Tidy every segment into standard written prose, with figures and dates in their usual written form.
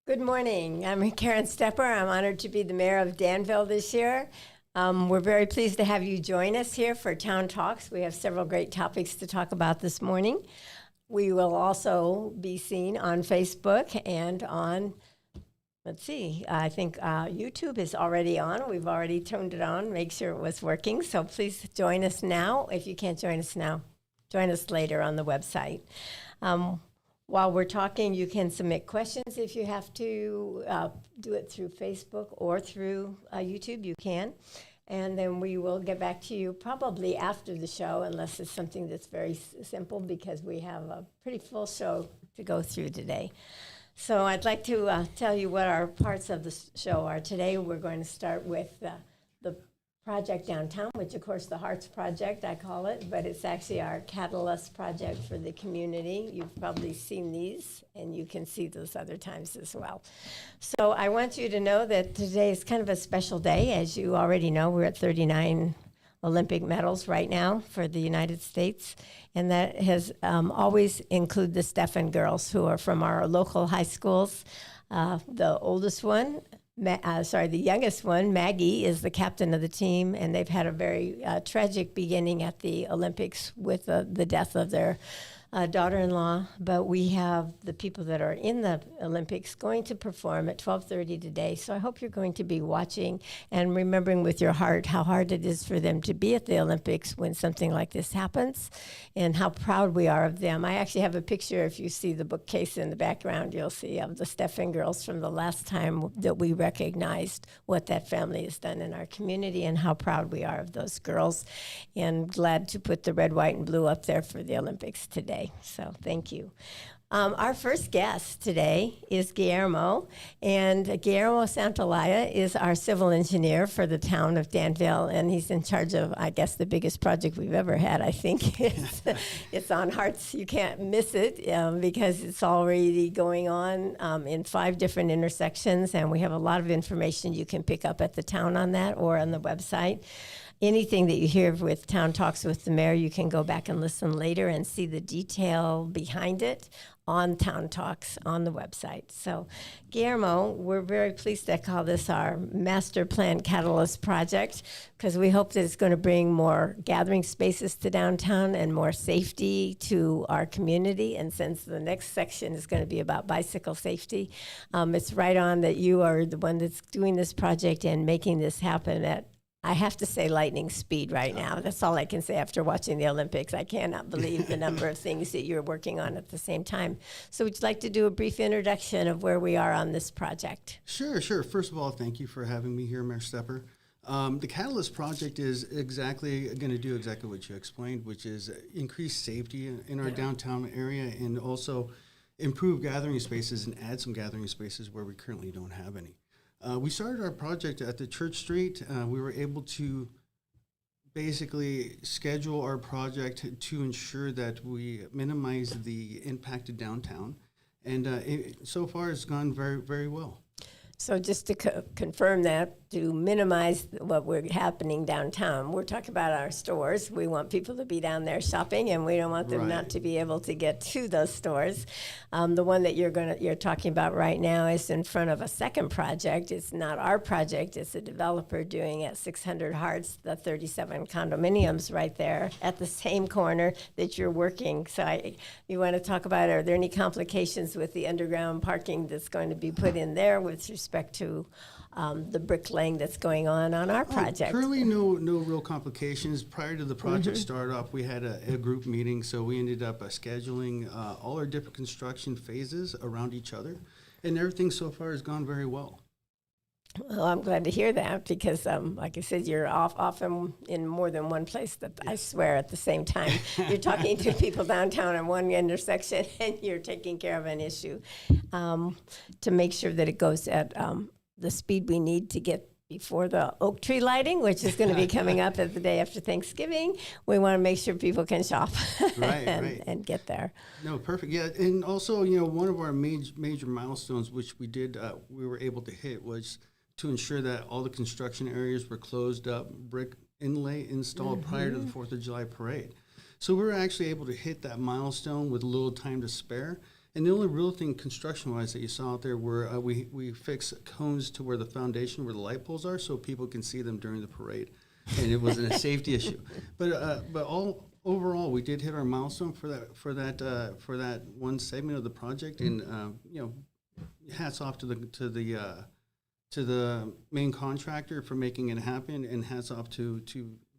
Good morning. I'm Karen Stepper. I'm honored to be the mayor of Danville this year. We're very pleased to have you join us here for Town Talks. We have several great topics to talk about this morning. We will also be seen on Facebook and on, I think YouTube is already on. We've already turned it on, make sure it was working. So please join us now. If you can't join us now, join us later on the website. While we're talking, you can submit questions if you have to do it through Facebook or through YouTube, you can. And then we will get back to you probably after the show, unless it's something that's very simple, because we have a pretty full show to go through today. So I'd like to tell you what our parts of the show are. Today we're going to start with the project downtown, which of course the Hearts Project, I call it, but it's actually our catalyst project for the community. You've probably seen these, and you can see those other times as well. So I want you to know that today is kind of a special day. As you already know, we're at 39 Olympic medals right now for the United States, and that has always include the Stephen girls who are from our local high schools. The oldest one, the youngest one, Maggie, is the captain of the team, and they've had a very tragic beginning at the Olympics with the death of their daughter-in-law. But we have the people that are in the Olympics going to perform at 12:30 today. So I hope you're going to be watching and remembering with your heart how hard it is for them to be at the Olympics when something like this happens, and how proud we are of them. I actually have a picture. If you see the bookcase in the background, you'll see of the Stephen girls from the last time that we recognized what that family has done in our community and how proud we are of those girls, and glad to put the red, white, and blue up there for the Olympics today. So thank you. Our first guest today is Guillermo, and Guillermo Santolaya is our civil engineer for the town of Danville, and he's in charge of, I guess, the biggest project we've ever had, I think. It's on Hearts. You can't miss it because it's already going on in 5 different intersections, and we have a lot of information you can pick up at the town on that or on the website. Anything that you hear with Town Talks with the Mayor, you can go back and listen later and see the detail behind it on Town Talks on the website. So, Guillermo, we're very pleased to call this our Master Plan Catalyst Project, because we hope that it's going to bring more gathering spaces to downtown and more safety to our community. And since the next section is going to be about bicycle safety, it's right on that you are the one that's doing this project and making this happen at, I have to say, lightning speed right now. That's all I can say after watching the Olympics. I cannot believe the number of things that you're working on at the same time. So would you like to do a brief introduction of where we are on this project? Sure. First of all, thank you for having me here, Mayor Stepper. The Catalyst Project is going to do exactly what you explained, which is increase safety in our downtown area and also improve gathering spaces and add some gathering spaces where we currently don't have any. We started our project at the Church Street. We were able to basically schedule our project to ensure that we minimize the impact to downtown. And so far, it's gone very, very well. So just to confirm that, to minimize what we're happening downtown, we're talking about our stores. We want people to be down there shopping, and we don't want them not to be able to get to those stores. The one that you're talking about right now is in front of a second project. It's not our project. It's a developer doing at 600 Hearts, the 37 condominiums right there at the same corner that you're working. So you want to talk about, are there any complications with the underground parking that's going to be put in there with respect to the bricklaying that's going on our project? Currently, no real complications. Prior to the project start up, we had a group meeting, so we ended up scheduling all our different construction phases around each other, and everything so far has gone very well. Well, I'm glad to hear that because, like I said, you're often in more than one place that I swear at the same time. You're talking to people downtown in one intersection and you're taking care of an issue to make sure that it goes at the speed we need to get before the oak tree lighting, which is going to be coming up at the day after Thanksgiving. We want to make sure people can shop and get there. No, perfect. Yeah, and also, one of our major milestones, which we were able to hit, was to ensure that all the construction areas were closed up, brick inlay installed prior to the 4th of July parade. So we were actually able to hit that milestone with a little time to spare. And the only real thing construction-wise that you saw out there were we fixed cones to where the foundation, where the light poles are, so people can see them during the parade. And it wasn't a safety issue. But overall, we did hit our milestone for that one segment of the project. And hats off to the main contractor for making it happen, and hats off to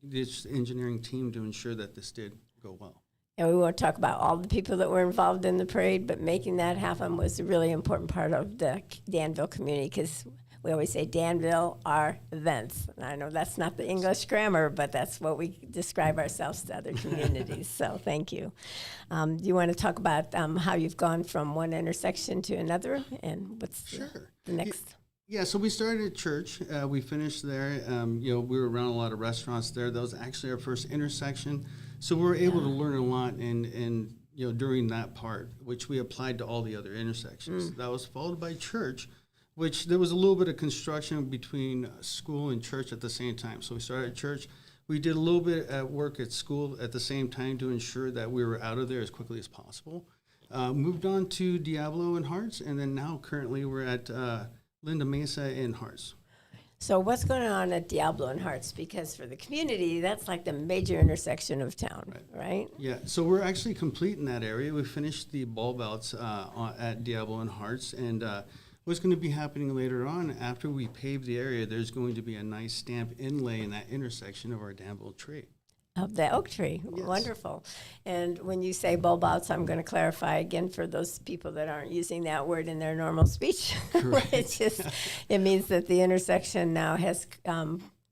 this engineering team to ensure that this did go well. And we won't talk about all the people that were involved in the parade, but making that happen was a really important part of the Danville community, because we always say Danville are events. And I know that's not the English grammar, but that's what we describe ourselves to other communities. So thank you. Do you want to talk about how you've gone from one intersection to another, and what's the next? Yeah, so we started at church. We finished there. We were around a lot of restaurants there. That was actually our first intersection. So we were able to learn a lot and during that part, which we applied to all the other intersections. That was followed by church, which there was a little bit of construction between school and church at the same time. So we started at church. We did a little bit at work at school at the same time to ensure that we were out of there as quickly as possible. Moved on to Diablo and Hearts, and then now currently we're at Linda Mesa and Hearts. So what's going on at Diablo and Hearts? Because for the community, that's like the major intersection of town, right? Yeah, so we're actually complete in that area. We finished the bulb outs at Diablo and Hearts, and what's going to be happening later on, after we pave the area, there's going to be a nice stamp inlay in that intersection of our Danville tree. Of the oak tree. Yes. Wonderful. And when you say bulb outs, I'm going to clarify again for those people that aren't using that word in their normal speech. It means that the intersection now has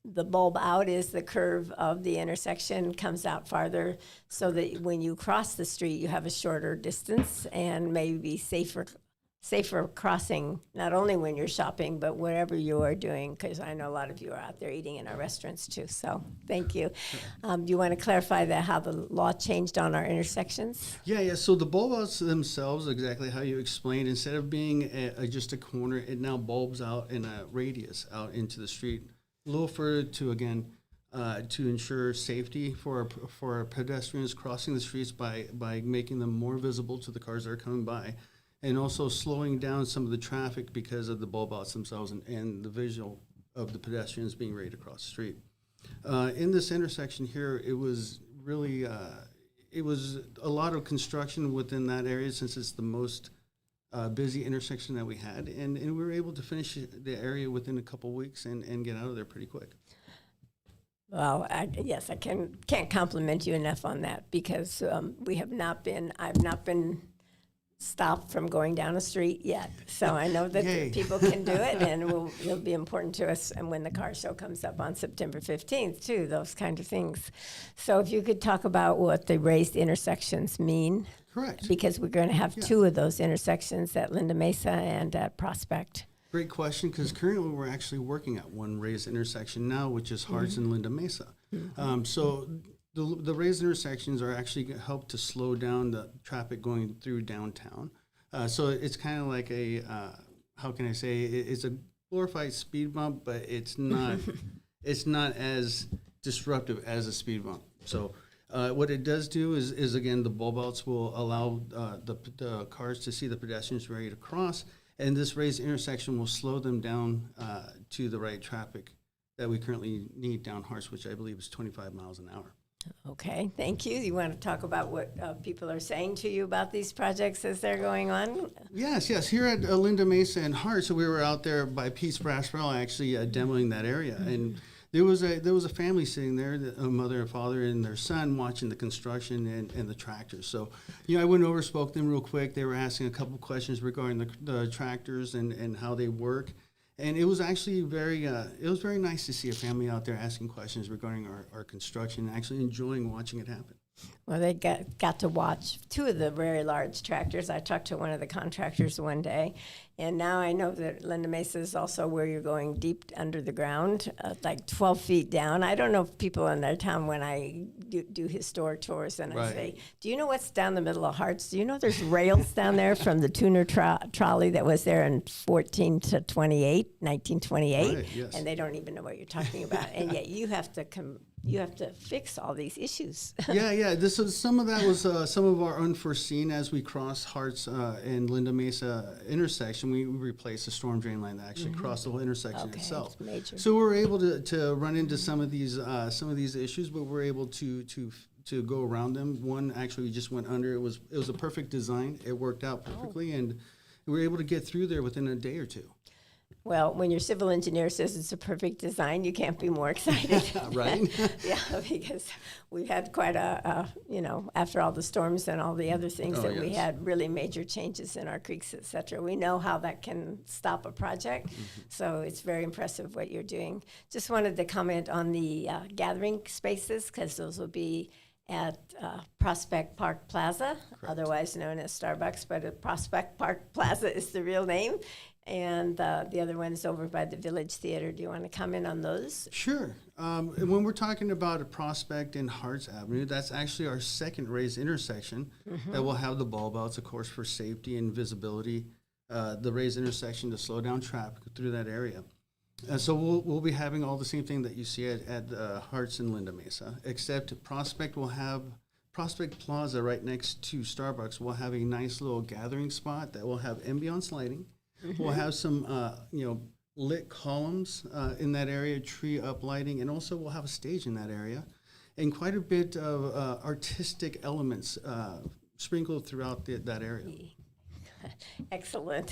the bulb out is the curve of the intersection, comes out farther, so that when you cross the street, you have a shorter distance and maybe safer crossing, not only when you're shopping, but wherever you are doing, because I know a lot of you are out there eating in our restaurants too. So thank you. Do you want to clarify how the law changed on our intersections? Yeah. So the bulb outs themselves, exactly how you explained, instead of being just a corner, it now bulbs out in a radius out into the street, a little further to ensure safety for our pedestrians crossing the streets by making them more visible to the cars that are coming by, and also slowing down some of the traffic because of the bulb outs themselves and the visual of the pedestrians being ready to cross the street. In this intersection here, it was really, it was a lot of construction within that area, since it's the most busy intersection that we had. And we were able to finish the area within a couple weeks and get out of there pretty quick. Well, I can't compliment you enough on that, because I've not been stopped from going down a street yet. So I know that people can do it, and it'll be important to us. And when the car show comes up on September 15th, too, those kind of things. So if you could talk about what the raised intersections mean. Correct. Because we're going to have two of those intersections at Linda Mesa and at Prospect. Great question, because currently we're actually working at one raised intersection now, which is Hearts and Linda Mesa. So the raised intersections are actually help to slow down the traffic going through downtown. So it's kind of like how can I say, it's a glorified speed bump, but it's not it's not as disruptive as a speed bump. So what it does do is again, the bulb outs will allow the cars to see the pedestrians ready to cross, and this raised intersection will slow them down to the right traffic that we currently need down Hearts, which I believe is 25 miles an hour. Okay, thank you. You want to talk about what people are saying to you about these projects as they're going on? Yes. Here at Linda Mesa and Hearts, so we were out there by Pete's Brass Barrel actually demoing that area, and there was a family sitting there, a mother and father and their son, watching the construction and the tractors. So, I went over, spoke to them real quick. They were asking a couple questions regarding the tractors and how they work. And it was actually very nice to see a family out there asking questions regarding our construction and actually enjoying watching it happen. Well, they got to watch two of the very large tractors. I talked to one of the contractors one day, and now I know that Linda Mesa is also where you're going deep under the ground, like 12 feet down. I don't know if people in their town, when I do historic tours, and I say, do you know what's down the middle of Hearts? Do you know there's rails down there from the tuner trolley that was there in 1928? Right, yes. And they don't even know what you're talking about. And yet you have to you have to fix all these issues. Yeah. Some of that was some of our unforeseen as we crossed Harts and Linda Mesa intersection. We replaced a storm drain line that actually crossed the whole intersection itself. It's major. So we were able to run into some of these issues, but we're able to go around them. One actually just went under. It was a perfect design. It worked out perfectly, and we were able to get through there within a day or two. Well, when your civil engineer says it's a perfect design, you can't be more excited. Right? Yeah, because we've had quite after all the storms and all the other things we had really major changes in our creeks, et cetera. We know how that can stop a project, so it's very impressive what you're doing. Just wanted to comment on the gathering spaces, because those will be at Prospect Park Plaza, otherwise known as Starbucks, but Prospect Park Plaza is the real name. And the other one is over by the Village Theater. Do you want to comment on those? Sure. When we're talking about a Prospect and Harts Avenue, that's actually our second raised intersection that will have the bulb outs, of course, for safety and visibility, the raised intersection to slow down traffic through that area. So we'll be having all the same thing that you see at Harts and Linda Mesa, except Prospect will have Prospect Plaza right next to Starbucks will have a nice little gathering spot that will have ambiance lighting. We'll have some, lit columns in that area, tree up lighting, and also we'll have a stage in that area, and quite a bit of artistic elements sprinkled throughout that area. Excellent.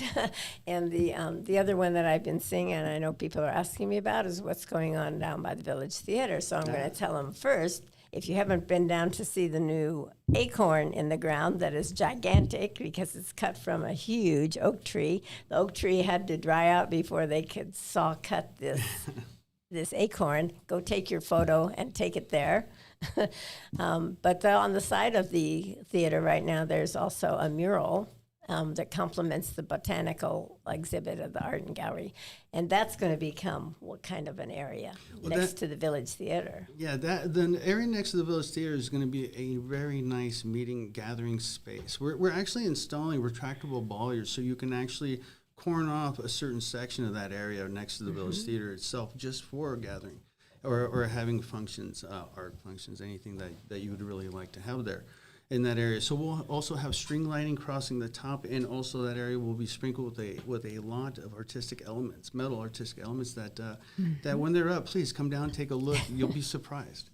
And the other one that I've been seeing, and I know people are asking me about, is what's going on down by the Village Theater. So I'm going to tell them first. If you haven't been down to see the new acorn in the ground that is gigantic because it's cut from a huge oak tree, the oak tree had to dry out before they could saw cut this acorn. Go take your photo and take it there. But on the side of the theater right now, there's also a mural that complements the botanical exhibit of the art and gallery. And that's going to become what kind of an area next to the Village Theater? Yeah, the area next to the Village Theater is going to be a very nice meeting, gathering space. We're actually installing retractable bollards so you can actually corner off a certain section of that area next to the Village Theater itself just for a gathering or having functions, art functions, anything that you would really like to have there in that area. So we'll also have string lighting crossing the top, and also that area will be sprinkled with a lot of artistic elements, metal artistic elements that when they're up, please come down and take a look. You'll be surprised.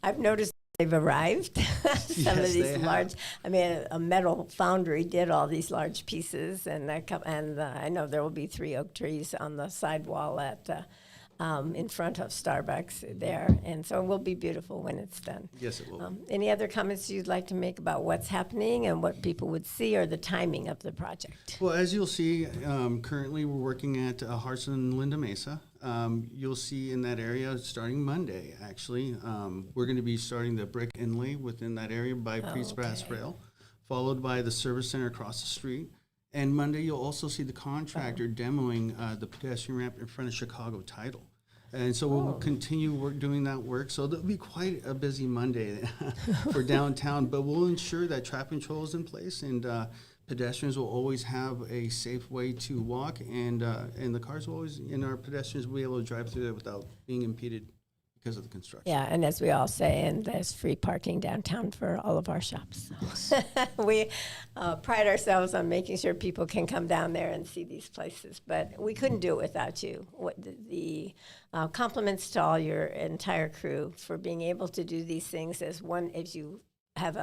I've noticed they've arrived. Some of these large, a metal foundry did all these large pieces, and I know there will be 3 oak trees on the sidewall at in front of Starbucks there, and so it will be beautiful when it's done. Yes, it will. Any other comments you'd like to make about what's happening and what people would see, or the timing of the project? Well, as you'll see, currently we're working at Harts and Linda Mesa. You'll see in that area starting Monday, actually. We're going to be starting the brick inlay within that area by Priest Brass Rail, followed by the service center across the street. And Monday, you'll also see the contractor demoing the pedestrian ramp in front of Chicago Tidal. And so we'll continue doing that work. So there'll be quite a busy Monday for downtown, but we'll ensure that traffic control is in place, and pedestrians will always have a safe way to walk, and the cars will always, and our pedestrians will be able to drive through there without being impeded because of the construction. Yeah, and as we all say, and there's free parking downtown for all of our shops. So we pride ourselves on making sure people can come down there and see these places, but we couldn't do it without you. The compliments to all your entire crew for being able to do these things as you have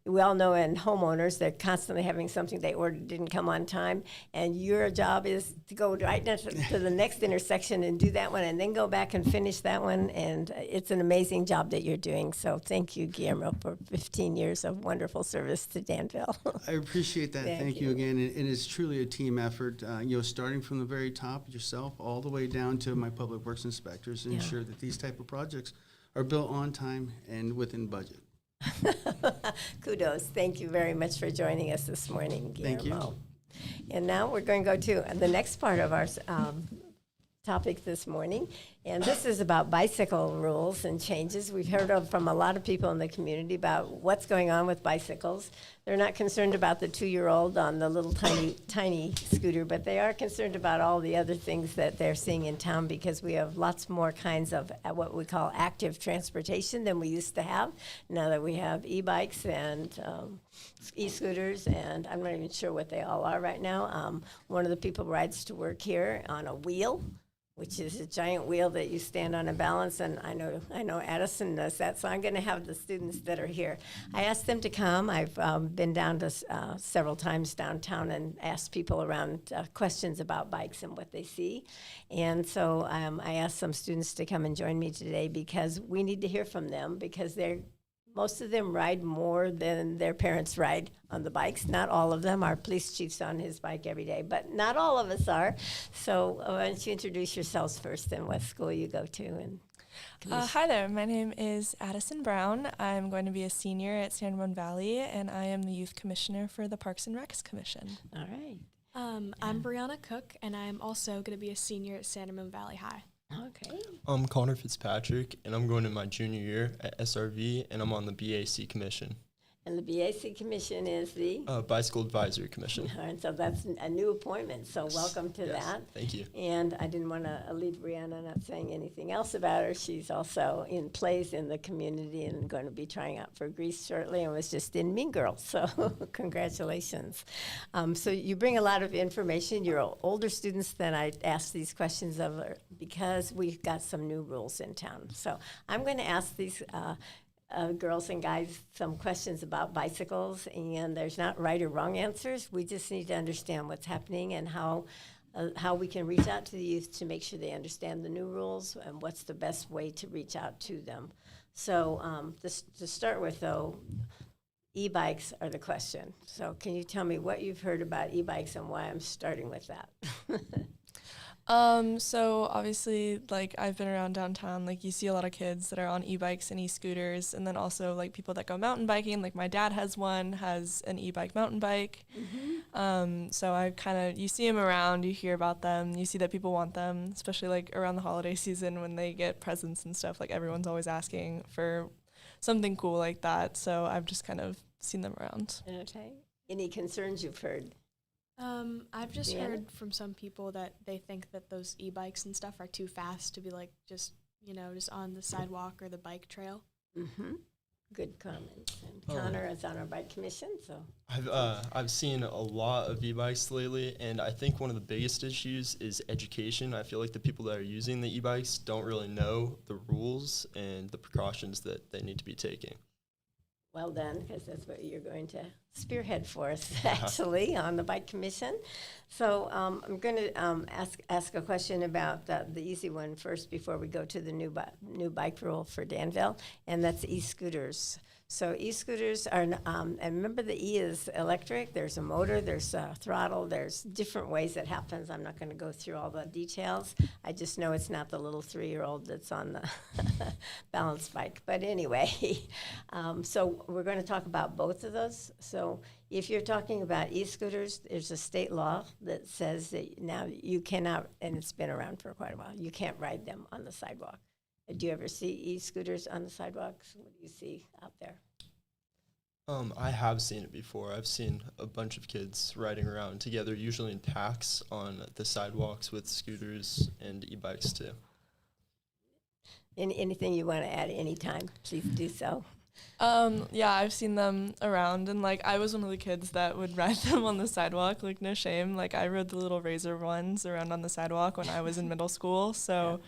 we all know in homeowners, they're constantly having something they ordered didn't come on time, and your job is to go right next to the next intersection and do that one, and then go back and finish that one, and it's an amazing job that you're doing. So thank you, Guillermo, for 15 years of wonderful service to Danville. I appreciate that. Thank you again. And it's truly a team effort, starting from the very top yourself all the way down to my public works inspectors to ensure that these type of projects are built on time and within budget. Kudos. Thank you very much for joining us this morning, Guillermo. Thank you. And now we're going to go to the next part of our topic this morning, and this is about bicycle rules and changes. We've heard from a lot of people in the community about what's going on with bicycles. They're not concerned about the 2-year-old on the little tiny scooter, but they are concerned about all the other things that they're seeing in town, because we have lots more kinds of what we call active transportation than we used to have. Now that we have e-bikes and e-scooters, and I'm not even sure what they all are right now. One of the people rides to work here on a wheel, which is a giant wheel that you stand on and balance, and I know Addison does that, so I'm going to have the students that are here. I asked them to come. I've been down to several times downtown and asked people around questions about bikes and what they see, and so I asked some students to come and join me today, because we need to hear from them, because most of them ride more than their parents ride on the bikes. Not all of them. Our police chief's on his bike every day, but not all of us are. So why don't you introduce yourselves first and what school you go to? And hi there. My name is Addison Brown. I'm going to be a senior at San Ramon Valley, and I am the youth commissioner for the Parks and Recs Commission. All right. I'm Brianna Cook, and I'm also going to be a senior at San Ramon Valley High. Okay. I'm Connor Fitzpatrick, and I'm going to my junior year at SRV, and I'm on the BAC Commission. And the BAC Commission is the? Bicycle Advisory Commission. And so that's a new appointment, so welcome to that. Thank you. And I didn't want to leave Brianna not saying anything else about her. She's also in plays in the community and going to be trying out for Grease shortly, and was just in Mean Girls, so congratulations. So you bring a lot of information. You're older students than I asked these questions of, because we've got some new rules in town. So I'm going to ask these girls and guys some questions about bicycles, and there's not right or wrong answers. We just need to understand what's happening and how we can reach out to the youth to make sure they understand the new rules and what's the best way to reach out to them. So to start with, though, e-bikes are the question. So can you tell me what you've heard about e-bikes and why I'm starting with that? So obviously, like, I've been around downtown, like, you see a lot of kids that are on e-bikes and e-scooters, and then also, like, people that go mountain biking. Like, my dad has an e-bike mountain bike. Mm-hmm. So you see them around, you hear about them, you see that people want them, especially, like, around the holiday season when they get presents and stuff. Like, everyone's always asking for something cool like that, so I've just kind of seen them around. Okay. Any concerns you've heard? I've just heard from some people that they think that those e-bikes and stuff are too fast to be like just on the sidewalk or the bike trail. Mm-hmm. Good comments. And Connor is on our bike commission, so. I've seen a lot of e-bikes lately, and I think one of the biggest issues is education. I feel like the people that are using the e-bikes don't really know the rules and the precautions that they need to be taking. Well done, because that's what you're going to spearhead for us, actually, on the bike commission. So I'm going to ask a question about the easy one first before we go to the new bike rule for Danville, and that's e-scooters. So e-scooters are, and remember the E is electric. There's a motor, there's a throttle, there's different ways it happens. I'm not going to go through all the details. I just know it's not the little 3-year-old that's on the balance bike. But anyway, so we're going to talk about both of those. So if you're talking about e-scooters, there's a state law that says that now you cannot, and it's been around for quite a while, you can't ride them on the sidewalk. Do you ever see e-scooters on the sidewalks? What do you see out there? I have seen it before. I've seen a bunch of kids riding around together, usually in packs on the sidewalks with scooters and e-bikes too. Anything you want to add anytime, please do so. Yeah, I've seen them around, and like I was one of the kids that would ride them on the sidewalk, like no shame. Like I rode the little Razor ones around on the sidewalk when I was in middle school, so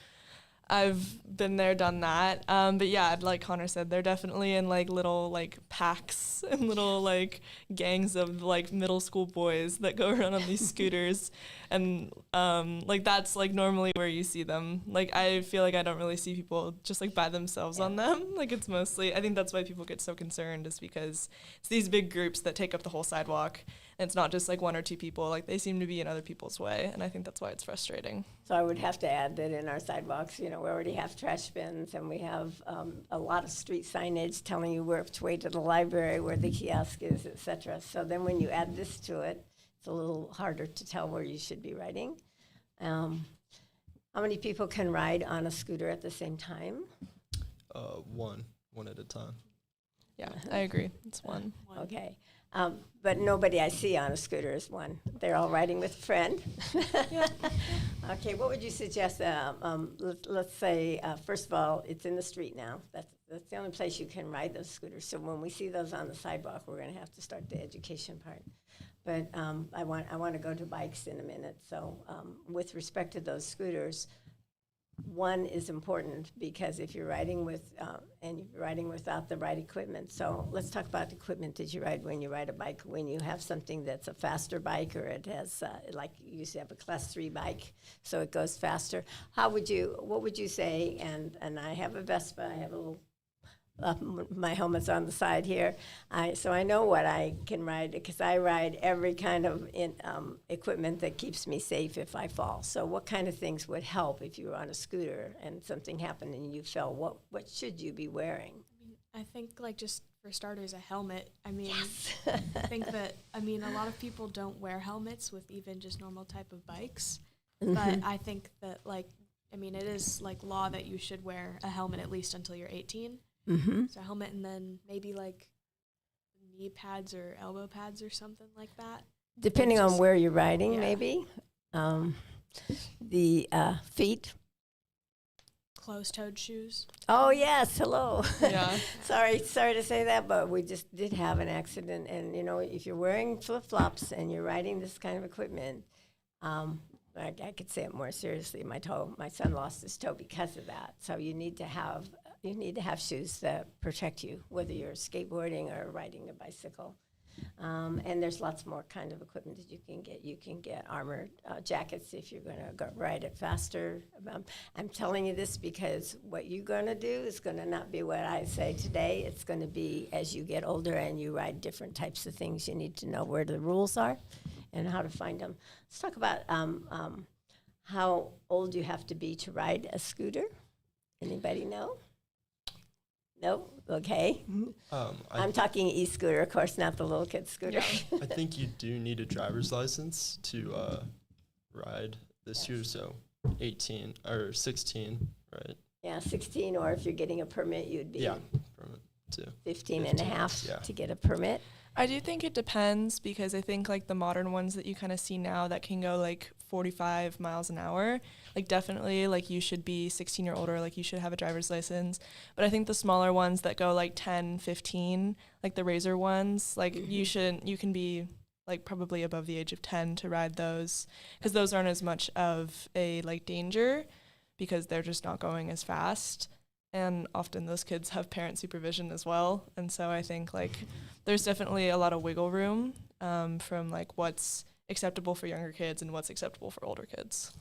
I've been there, done that. But yeah, like Connor said, they're definitely in like little like packs and little like gangs of like middle school boys that go around on these scooters. And like that's like normally where you see them. Like I feel like I don't really see people just like by themselves on them. Like it's mostly, I think that's why people get so concerned, is because it's these big groups that take up the whole sidewalk. And it's not just like one or two people, like they seem to be in other people's way, and I think that's why it's frustrating. So I would have to add that in our sidewalks, you know, we already have trash bins, and we have a lot of street signage telling you which way to the library, where the kiosk is, et cetera. So then when you add this to it, it's a little harder to tell where you should be riding. How many people can ride on a scooter at the same time? One at a time. Yeah, I agree. It's one. Okay. But nobody I see on a scooter is one. They're all riding with a friend. Okay, what would you suggest? Let's say, first of all, it's in the street now. That's the only place you can ride those scooters. So when we see those on the sidewalk, we're going to have to start the education part. But I want to go to bikes in a minute. So with respect to those scooters, one is important because if you're riding with and you're riding without the right equipment. So let's talk about equipment that you ride when you ride a bike. When you have something that's a faster bike, or it has like you used to have a class 3 bike, so it goes faster. What would you say? And I have a Vespa. I have a little. My helmet's on the side here, so I know what I can ride because I ride every kind of equipment that keeps me safe if I fall. So what kind of things would help if you were on a scooter and something happened and you fell? What should you be wearing? I think like just for starters, a helmet. I mean, Yes. I think that, I mean, a lot of people don't wear helmets with even just normal type of bikes. But I think that like, I mean, it is like law that you should wear a helmet at least until you're 18. So a helmet, and then maybe like knee pads or elbow pads or something like that. Depending on where you're riding, Yeah. maybe. The feet. Closed-toed shoes. Oh, yes, hello. Yeah. Sorry to say that, but we just did have an accident. And, you know, if you're wearing flip-flops and you're riding this kind of equipment, I could say it more seriously. My son lost his toe because of that. So you need to have shoes that protect you, whether you're skateboarding or riding a bicycle. And there's lots more kind of equipment that you can get. You can get armored jackets if you're going to ride it faster. I'm telling you this because what you're going to do is going to not be what I say today. It's going to be as you get older and you ride different types of things. You need to know where the rules are and how to find them. Let's talk about how old you have to be to ride a scooter. Anybody know? No? Okay. I'm talking e-scooter, of course, not the little kid scooter. I think you do need a driver's license to ride this year, so 18 or 16, right? Yeah, 16, or if you're getting a permit, you'd be Permit too. 15 and a 15, half yeah. to get a permit. I do think it depends because I think like the modern ones that you kind of see now that can go like 45 miles an hour, like definitely like you should be 16 or older, like you should have a driver's license. But I think the smaller ones that go like 10, 15, like the Razor ones, like you can be like probably above the age of 10 to ride those because those aren't as much of a like danger because they're just not going as fast. And often those kids have parent supervision as well. And so I think like there's definitely a lot of wiggle room from like what's acceptable for younger kids and what's acceptable for older kids.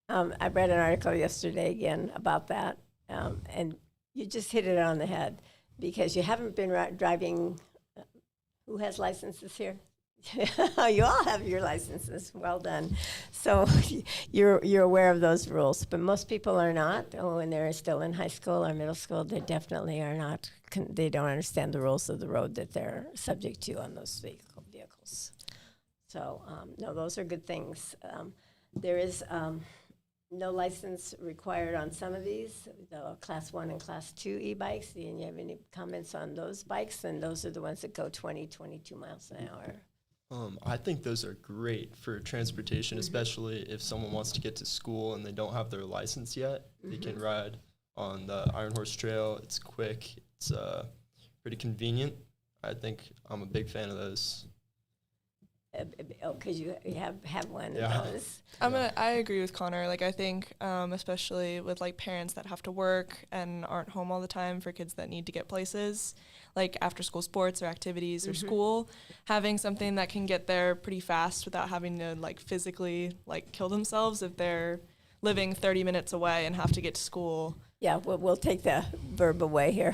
I read an article yesterday again about that, and you just hit it on the head because you haven't been driving. Who has licenses here? You all have your licenses. Well done. So you're aware of those rules, but most people are not. When they're still in high school or middle school, they definitely are not. They don't understand the rules of the road that they're subject to on those vehicles. So no, those are good things. There is no license required on some of these, the Class 1 and Class 2 e-bikes. Do you have any comments on those bikes? And those are the ones that go 20, 22 miles an hour. I think those are great for transportation, especially if someone wants to get to school and they don't have their license yet. They can ride on the Iron Horse Trail. It's quick. It's pretty convenient. I think I'm a big fan of those. Because you have one Yeah. of those. I agree with Connor. Like I think especially with like parents that have to work and aren't home all the time for kids that need to get places, like after school sports or activities or school, having something that can get there pretty fast without having to like physically like kill themselves if they're living 30 minutes away and have to get to school. Yeah, we'll take the verb away here.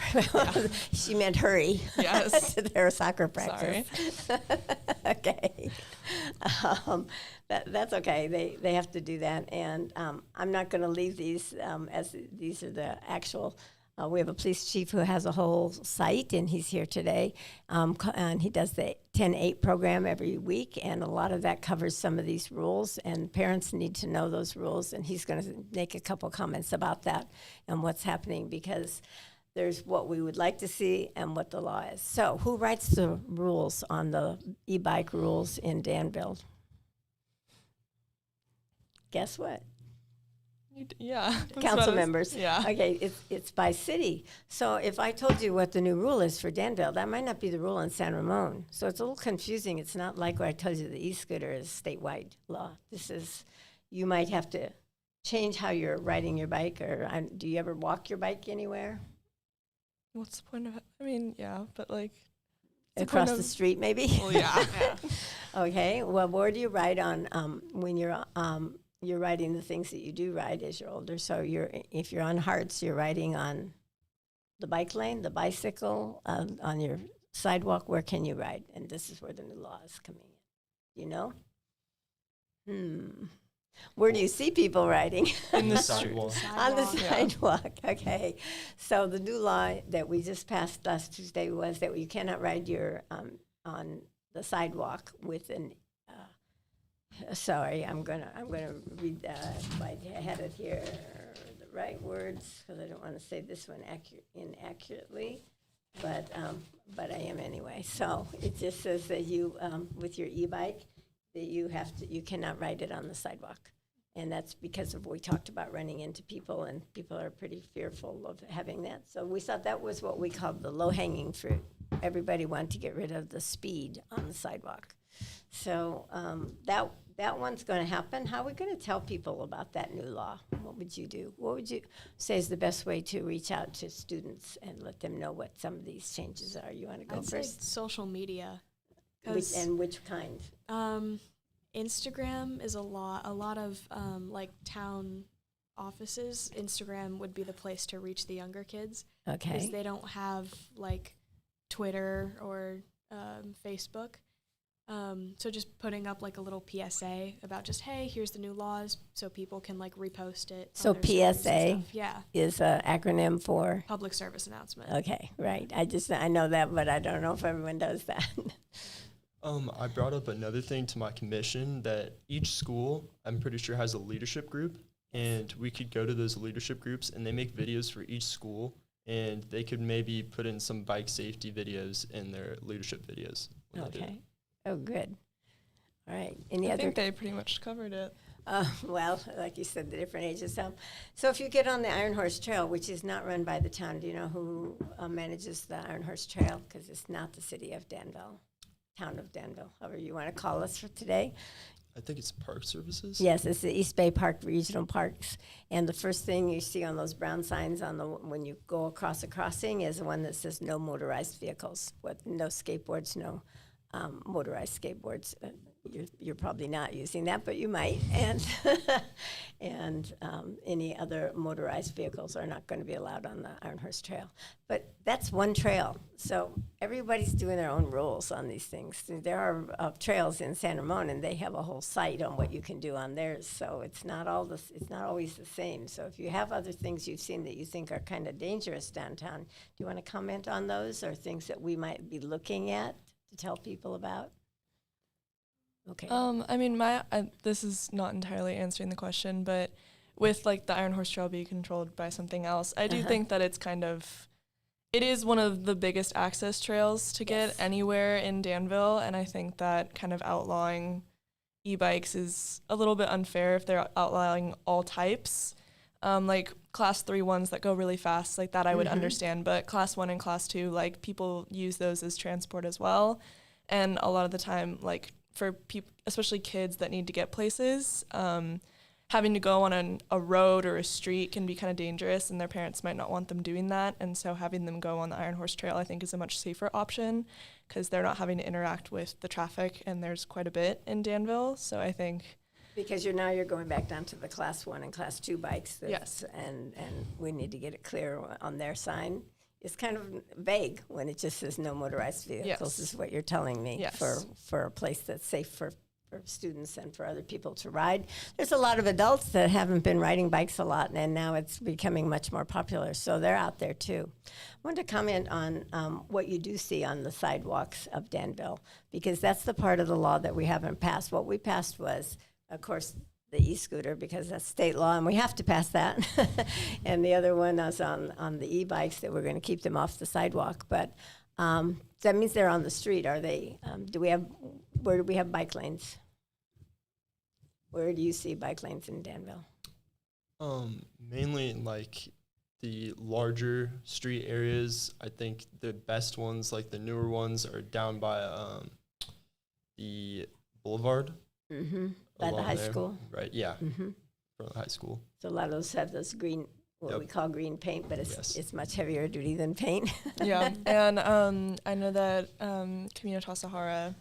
She meant hurry. Yes. To their soccer practice. Sorry. Okay. That's okay. They have to do that. And I'm not going to leave these as these are the actual. We have a police chief who has a whole site, and he's here today. And he does the 10-8 program every week, and a lot of that covers some of these rules, and parents need to know those rules, and he's going to make a couple comments about that and what's happening, because there's what we would like to see and what the law is. So who writes the rules on the e-bike rules in Danville? Guess what? Yeah. that's what I Council was- members. Yeah. Okay, it's by city. So if I told you what the new rule is for Danville, that might not be the rule in San Ramon. So it's a little confusing. It's not like what I told you, the e-scooter is statewide law. This is, you might have to change how you're riding your bike, or do you ever walk your bike anywhere? What's the point of it? I mean, yeah, but like what's Across point the of- street, maybe? Well, yeah. Okay, well, where do you ride on when you're riding the things that you do ride as you're older? So if you're on Harts, you're riding on the bike lane, the bicycle, on your sidewalk. Where can you ride? And this is where the new law is coming in. Do you know? Where do you see people riding? In the sidewalk. On the Sidewalk. Yeah. sidewalk. Okay. So the new law that we just passed last Tuesday was that you cannot ride your on the sidewalk with an. Sorry, I'm gonna read. I had it here, the right words, because I don't want to say this one inaccurately, but I am anyway. So it just says that you, with your e-bike, that you cannot ride it on the sidewalk. And that's because of what we talked about running into people, and people are pretty fearful of having that. So we thought that was what we called the low-hanging fruit. Everybody wanted to get rid of the speed on the sidewalk. So that one's going to happen. How are we going to tell people about that new law? What would you do? What would you say is the best way to reach out to students and let them know what some of these changes are? You want to go I'd say first? social media. 'Cause, Which kind? Instagram is a lot of like town offices. Instagram would be the place to reach the younger kids because Okay. they don't have like Twitter or Facebook. So just putting up like a little PSA about just, hey, here's the new laws, so people can like repost it. on So their stories and PSA? stuff. Yeah, Is an acronym for? public service announcement. Okay, right. I know that, but I don't know if everyone does that. I brought up another thing to my commission that each school, I'm pretty sure, has a leadership group, and we could go to those leadership groups and they make videos for each school, and they could maybe put in some bike safety videos in their leadership videos. when they do it. Okay. Oh, good. All right. Any I other? think they pretty much covered it. Well, like you said, the different ages. So if you get on the Iron Horse Trail, which is not run by the town, do you know who manages the Iron Horse Trail? Because it's not the city of Danville, town of Danville, however you want to call us for today. I think it's Park Services. Yes, it's the East Bay Park Regional Parks. And the first thing you see on those brown signs when you go across a crossing is the one that says no motorized vehicles, with no skateboards, no motorized skateboards. You're probably not using that, but you might. And any other motorized vehicles are not going to be allowed on the Iron Horse Trail. But that's one trail. So everybody's doing their own rules on these things. There are trails in San Ramon, and they have a whole site on what you can do on theirs. So it's not always the same. So if you have other things you've seen that you think are kind of dangerous downtown, do you want to comment on those or things that we might be looking at to tell people about? Okay. I mean, this is not entirely answering the question, but with like the Iron Horse Trail being controlled by something else, I do think that it is one of the biggest access trails to get Yes. anywhere in Danville, and I think that kind of outlawing e-bikes is a little bit unfair if they're outlawing all types. Like class 3 ones that go really fast, like that I would understand, but class 1 and class 2, like people use those as transport as well, and a lot of the time, like for people, especially kids that need to get places, having to go on a road or a street can be kind of dangerous, and their parents might not want them doing that. And so having them go on the Iron Horse Trail, I think, is a much safer option because they're not having to interact with the traffic, and there's quite a bit in Danville. So I think, Because you're going back down to the class 1 and class 2 bikes. Yes. And we need to get it clear on their sign. It's kind of vague when it just says no motorized vehicles, Yes. is what you're telling me. Yes. For a place that's safe for students and for other people to ride. There's a lot of adults that haven't been riding bikes a lot, and now it's becoming much more popular. So they're out there too. I wanted to comment on what you do see on the sidewalks of Danville, because that's the part of the law that we haven't passed. What we passed was, of course, the e-scooter because that's state law and we have to pass that. And the other one is on the e-bikes that we're going to keep them off the sidewalk. But that means they're on the street. Are they? Where do we have bike lanes? Where do you see bike lanes in Danville? Mainly in like the larger street areas. I think the best ones, like the newer ones, are down by the boulevard. Mm-hmm. By the high school. Right, yeah, Mm-hmm. from the high school. So a lot of those have those green, what Yep. we call green paint, but Yes. it's much heavier duty than paint. Yeah, and I know that Camino Tasahara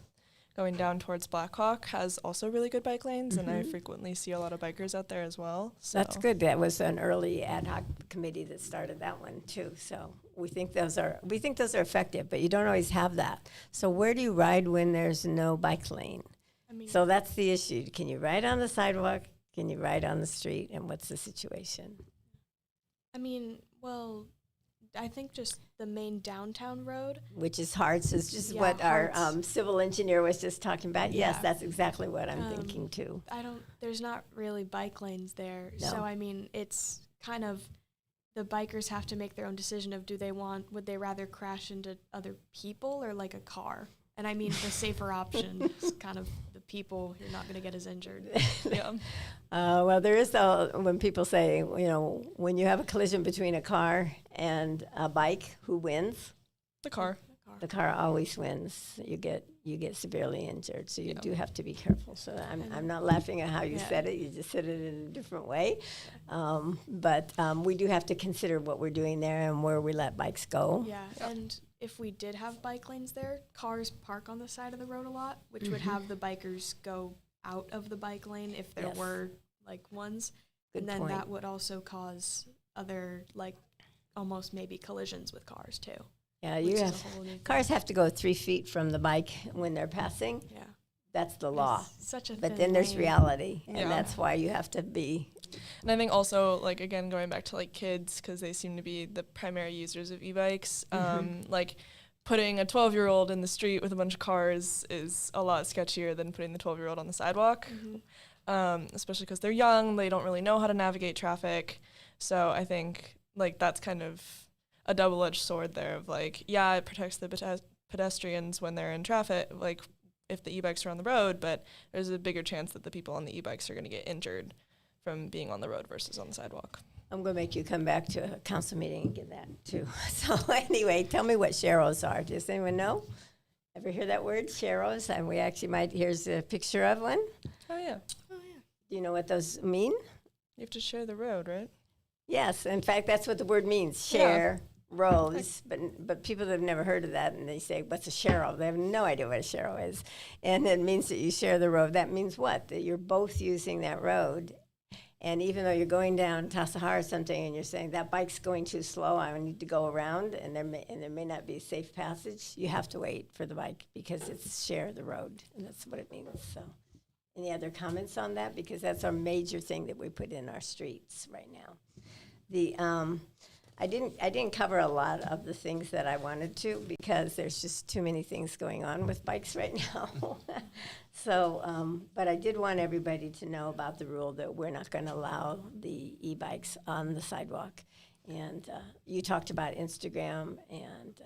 going down towards Blackhawk has also really good bike lanes, and I frequently see a lot of bikers out there as well. So. That's good. That was an early ad hoc committee that started that one too. So we think those are effective, but you don't always have that. So where do you ride when there's no bike lane? I mean, So that's the issue. Can you ride on the sidewalk? Can you ride on the street? And what's the situation? well, I think just the main downtown road. Which is hard. So it's just Yeah, what our Hart's. civil engineer was just talking about. Yes, Yeah. that's exactly what I'm thinking too. There's not really bike lanes there. No. So, it's kind of, the bikers have to make their own decision of would they rather crash into other people or like a car? And the safer option is kind of the people. You're not going to get as injured. Yeah. Well, there is when people say, when you have a collision between a car and a bike, who wins? The car. The car always wins. You get severely injured, so you do have to be careful. So I'm not laughing at how you said it. You just said it in a different way. But we do have to consider what we're doing there and where we let bikes go. Yeah, and if we did have bike lanes there, cars park on the side of the road a lot, which would have the bikers go out of the bike lane if there Yes. were like ones. Good and then point. that would also cause other almost maybe collisions with cars too. Yeah, which you is a have whole new thing. cars have to go 3 feet from the bike when they're passing. Yeah. That's the law. It's such a But thin then there's lane. reality, and Yeah. that's why you have to be. And I think also, again, going back to, kids, because they seem to be the primary users of e-bikes, putting a 12-year-old in the street with a bunch of cars is a lot sketchier than putting the 12-year-old on the sidewalk, especially because they're young, they don't really know how to navigate traffic. So I think, that's kind of a double-edged sword there of, it protects the pedestrians when they're in traffic, if the e-bikes are on the road, but there's a bigger chance that the people on the e-bikes are going to get injured from being on the road versus on the sidewalk. I'm going to make you come back to a council meeting and get that too. So anyway, tell me what sharrows are. Does anyone know? Ever hear that word, sharrows? And we actually here's a picture of one. Oh, yeah. Do you know what those mean? You have to share the road, right? Yes, in fact, that's what the word means, share rows. But people that have never heard of that, and they say, what's a sharrow? They have no idea what a sharrow is. And it means that you share the road. That means what? That you're both using that road. And even though you're going down Tasahara or something and you're saying, that bike's going too slow, I need to go around, and there may not be a safe passage, you have to wait for the bike because it's share the road, and that's what it means. So any other comments on that? Because that's our major thing that we put in our streets right now. I didn't cover a lot of the things that I wanted to because there's just too many things going on with bikes right now. So, but I did want everybody to know about the rule that we're not going to allow the e-bikes on the sidewalk. And you talked about Instagram and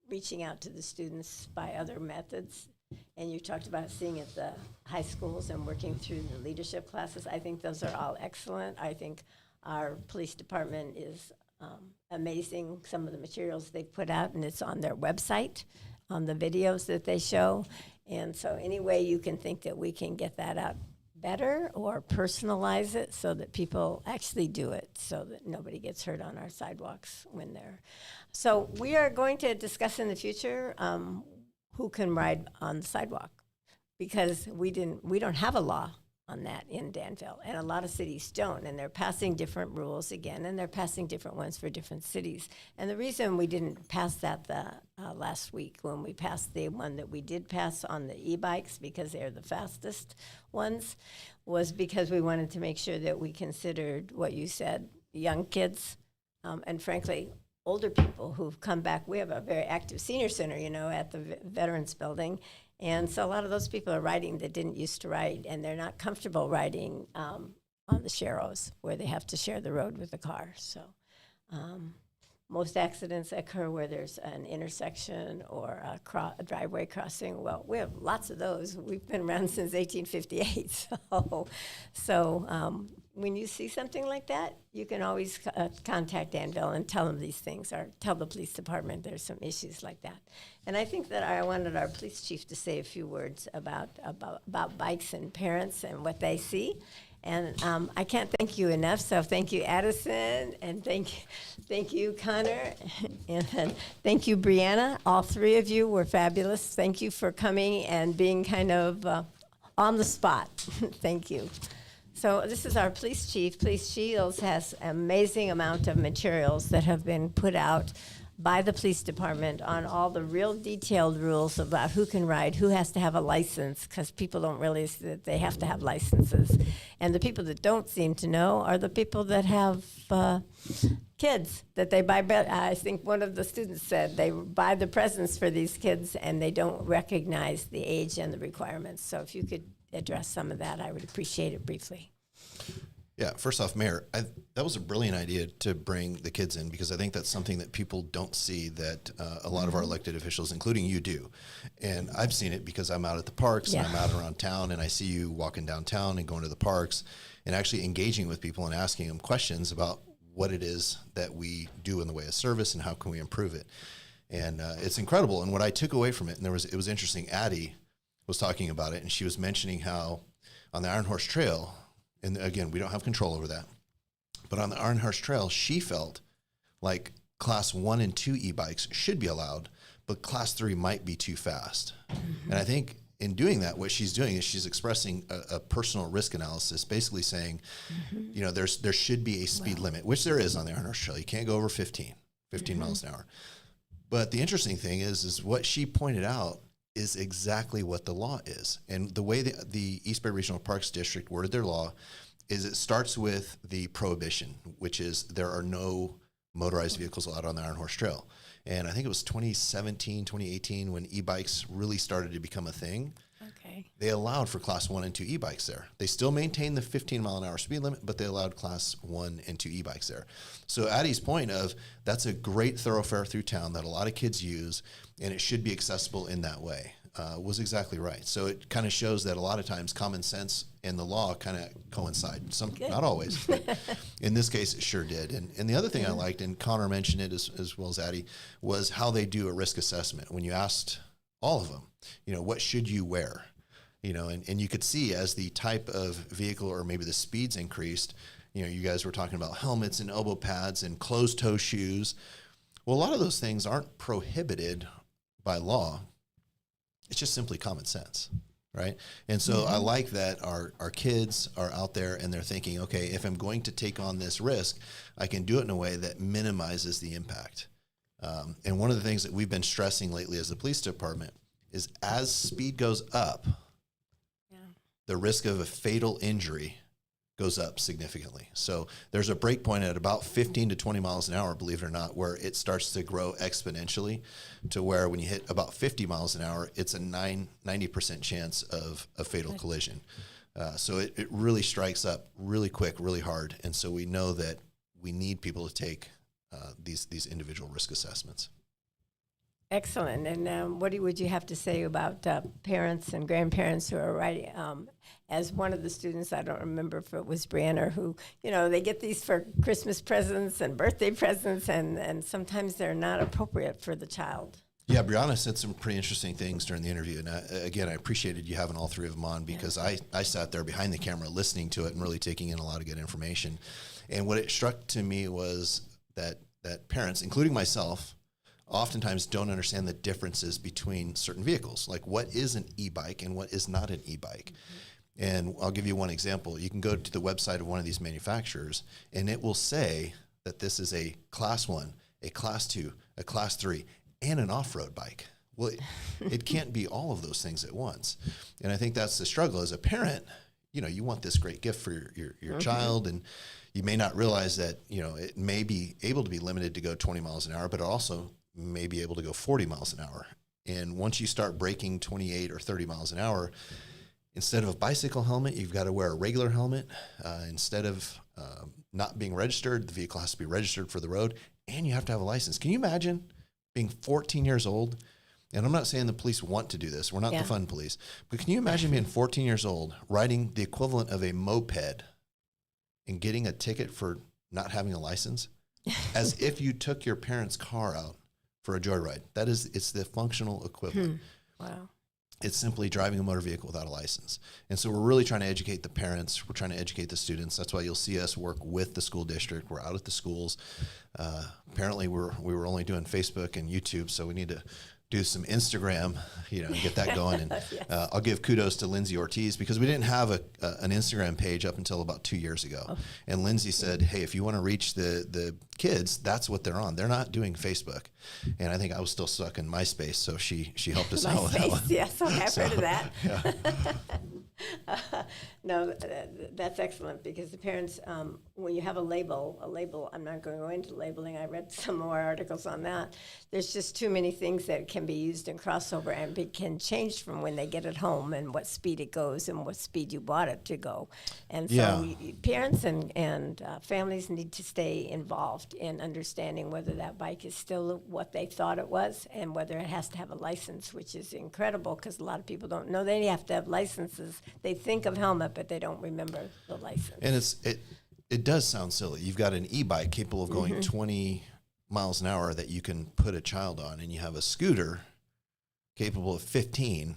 reaching out to the students by other methods. And you talked about seeing at the high schools and working through the leadership classes. I think those are all excellent. I think our police department is amazing, some of the materials they've put out, and it's on their website, on the videos that they show. And so any way you can think that we can get that out better or personalize it so that people actually do it so that nobody gets hurt on our sidewalks when they're. So we are going to discuss in the future who can ride on the sidewalk because we don't have a law on that in Danville, and a lot of cities don't, and they're passing different rules again, and they're passing different ones for different cities. And the reason we didn't pass that last week when we passed the one that we did pass on the e-bikes because they're the fastest ones was because we wanted to make sure that we considered what you said, young kids, and frankly, older people who've come back. We have a very active senior center, at the Veterans Building, And so a lot of those people are riding that didn't used to ride, and they're not comfortable riding on the sharrows where they have to share the road with the car. So most accidents occur where there's an intersection or a driveway crossing. Well, we have lots of those. We've been around since 1858. So when you see something like that, you can always contact Danville and tell them these things, or tell the police department there's some issues like that. And I think that I wanted our police chief to say a few words about bikes and parents and what they see. And I can't thank you enough, so thank you, Addison, and thank you, Connor, and thank you, Brianna. All three of you were fabulous. Thank you for coming and being kind of on the spot. Thank you. So this is our police chief. Police Shields has an amazing amount of materials that have been put out by the police department on all the real detailed rules about who can ride, who has to have a license, because people don't realize that they have to have licenses. And the people that don't seem to know are the people that have kids that they buy. I think one of the students said they buy the presents for these kids and they don't recognize the age and the requirements. So if you could address some of that, I would appreciate it briefly. Yeah, first off, Mayor, that was a brilliant idea to bring the kids in, because I think that's something that people don't see that a lot of our elected officials, including you, do. And I've seen it because I'm out at the parks and I'm out around town, and I see you walking downtown and going to the parks and actually engaging with people and asking them questions about what it is that we do in the way of service and how can we improve it. And it's incredible. And what I took away from it, and it was interesting, Addie was talking about it, and she was mentioning how on the Iron Horse Trail, and again, we don't have control over that, but on the Iron Horse Trail, she felt like class 1 and 2 e-bikes should be allowed, but class 3 might be too fast. Mm-hmm. And I think in doing that, what she's doing is she's expressing a personal risk analysis, basically saying, you know, there should be a speed limit, which there is on the Iron Horse Trail. You can't go over 15 miles an hour. But the interesting thing is what she pointed out is exactly what the law is. And the way the East Bay Regional Parks District worded their law is it starts with the prohibition, which is there are no motorized vehicles allowed on the Iron Horse Trail. And I think it was 2017, 2018 when e-bikes really started to become a thing. Okay. They allowed for class 1 and 2 e-bikes there. They still maintained the 15 mile an hour speed limit, but they allowed class 1 and 2 e-bikes there. So Addie's point of that's a great thoroughfare through town that a lot of kids use, and it should be accessible in that way, was exactly right. So it kind of shows that a lot of times common sense and the law kind of coincide. Not always, but in this case it sure did. And the other thing I liked, and Connor mentioned it as well as Addie, was how they do a risk assessment. When you asked all of them, you know, what should you wear? You know, and you could see as the type of vehicle or maybe the speeds increased, you know, you guys were talking about helmets and elbow pads and closed toe shoes. Well, a lot of those things aren't prohibited by law. It's just simply common sense, right? And so I like that our kids are out there and they're thinking, okay, if I'm going to take on this risk, I can do it in a way that minimizes the impact. And one of the things that we've been stressing lately as the police department is as speed goes up, the risk of a fatal injury goes up significantly. So there's a break point at about 15 to 20 miles an hour, believe it or not, where it starts to grow exponentially to where when you hit about 50 miles an hour, it's a 90% chance of a fatal collision. So it really strikes up really quick, really hard. And so we know that we need people to take these individual risk assessments. Excellent. And what would you have to say about parents and grandparents who are riding? As one of the students, I don't remember if it was Brianna, who, you know, they get these for Christmas presents and birthday presents, and sometimes they're not appropriate for the child. Yeah, Brianna said some pretty interesting things during the interview. And again, I appreciated you having all three of them on because I sat there behind the camera listening to it and really taking in a lot of good information. And what it struck to me was that parents, including myself, oftentimes don't understand the differences between certain vehicles, like what is an e-bike and what is not an e-bike. And I'll give you one example. You can go to the website of one of these manufacturers, and it will say that this is a class 1, a class 2, a class 3, and an off-road bike. Well, it can't be all of those things at once. And I think that's the struggle. As a parent, you know, you want this great gift for your child, and you may not realize that, you know, it may be able to be limited to go 20 miles an hour, but it also may be able to go 40 miles an hour. And once you start braking 28 or 30 miles an hour, instead of a bicycle helmet, you've got to wear a regular helmet. Instead of not being registered, the vehicle has to be registered for the road, and you have to have a license. Can you imagine being 14 years old? And I'm not saying the police want to do this. We're not the fun police. But can you imagine being 14 years old, riding the equivalent of a moped and getting a ticket for not having a license as if you took your parents' car out for a joyride? It's the functional equivalent. Wow. It's simply driving a motor vehicle without a license. And so we're really trying to educate the parents. We're trying to educate the students. That's why you'll see us work with the school district. We're out at the schools. Apparently we were only doing Facebook and YouTube, so we need to do some Instagram, and get that going. And I'll give kudos to Lindsay Ortiz, because we didn't have an Instagram page up until about 2 years ago. And Lindsay said, hey, if you want to reach the kids, that's what they're on. They're not doing Facebook. And I think I was still stuck in MySpace, so she helped us out with that one. Yes, okay, I've heard of that. Yeah. No, that's excellent, because the parents, when you have a label, I'm not going to go into labeling. I read some more articles on that. There's just too many things that can be used in crossover and can change from when they get it home and what speed it goes and what speed you bought it to go. And so parents and families need to stay involved in understanding whether that bike is still what they thought it was and whether it has to have a license, which is incredible, because a lot of people don't know they have to have licenses. They think of helmet, but they don't remember the license. And it does sound silly. You've got an e-bike capable of going 20 miles an hour that you can put a child on, and you have a scooter capable of 15,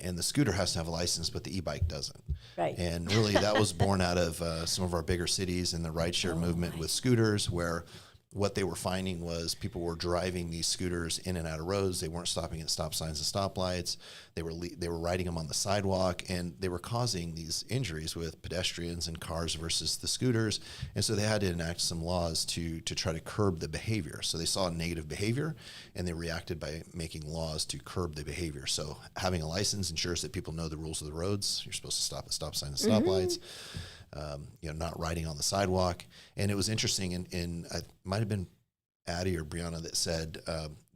and the scooter has to have a license, but the e-bike doesn't. Right. And really, that was born out of some of our bigger cities and the rideshare movement with scooters, where what they were finding was people were driving these scooters in and out of roads. They weren't stopping at stop signs and stoplights. They were riding them on the sidewalk, and they were causing these injuries with pedestrians and cars versus the scooters. And so they had to enact some laws to try to curb the behavior. So they saw negative behavior, and they reacted by making laws to curb the behavior. So having a license ensures that people know the rules of the roads. You're supposed to stop at stop signs and stoplights. Not riding on the sidewalk. And it was interesting, and it might have been Addie or Brianna that said